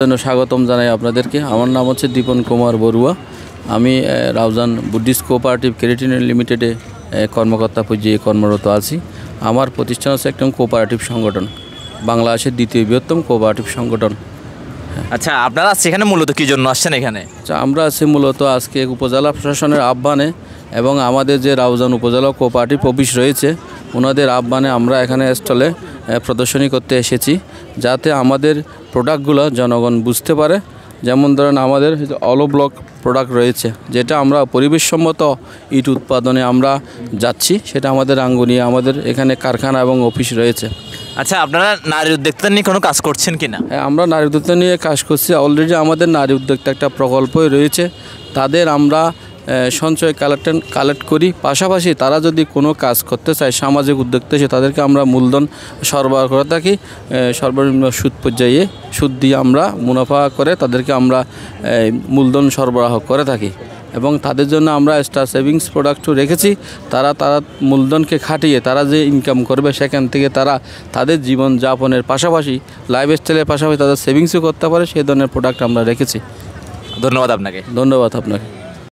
জন্য স্বাগতম জানাই আপনাদেরকে। আমার নাম হচ্ছে দীপন কুমার বড়ুয়া। আমি Raozan Buddhist cooperative credit union লিমিটেডে কর্মকর্তা পর্যায়ে কর্মরত আছি। আমার প্রতিষ্ঠান হচ্ছে একটা কোঅপারেটিভ সংগঠন, বাংলাদেশের দ্বিতীয় বৃহত্তম কোঅপারেটিভ সংগঠন। আচ্ছা, আপনারা সেখানে মূলত কী জন্য আসছেন এখানে? আমরা আছি মূলত আজকে উপজেলা প্রশাসনের আহ্বানে এবং আমাদের যে রাউজান উপজেলা কোঅপারেটিভ অফিস রয়েছে ওনাদের আহ্বানে আমরা এখানে স্টলে প্রদর্শনী করতে এসেছি, যাতে আমাদের প্রোডাক্টগুলো জনগণ বুঝতে পারে। যেমন ধরেন আমাদের অলো ব্লক প্রোডাক্ট রয়েছে, যেটা আমরা পরিবেশসম্মত ইট উৎপাদনে আমরা যাচ্ছি, সেটা আমাদের রাঙ্গুনিয়া আমাদের এখানে কারখানা এবং অফিস রয়েছে। আচ্ছা, আপনারা নারী উদ্যোক্তা নিয়ে কোনো কাজ করছেন কি না? হ্যাঁ, আমরা নারী উদ্যোক্তা নিয়ে কাজ করছি। অলরেডি আমাদের নারী উদ্যোক্তা একটা প্রকল্পই রয়েছে, তাদের আমরা সঞ্চয় কালেক্ট করি। পাশাপাশি তারা যদি কোনো কাজ করতে চায়, সামাজিক উদ্যোক্তা হিসেবে তাদেরকে আমরা মূলধন সরবরাহ করে থাকি। সর্বনিম্ন সুদ পর্যায়ে সুদ দিয়ে আমরা মুনাফা করে তাদেরকে আমরা মূলধন সরবরাহ করে থাকি এবং তাদের জন্য আমরা এক্সট্রা সেভিংস প্রোডাক্টও রেখেছি। তারা মূলধনকে খাটিয়ে তারা যে ইনকাম করবে সেখান থেকে তারা তাদের জীবন যাপনের পাশাপাশি লাইফস্টাইলের পাশাপাশি তাদের সেভিংসও করতে পারে, সেই ধরনের প্রোডাক্ট আমরা রেখেছি। ধন্যবাদ আপনাকে। ধন্যবাদ আপনাকে।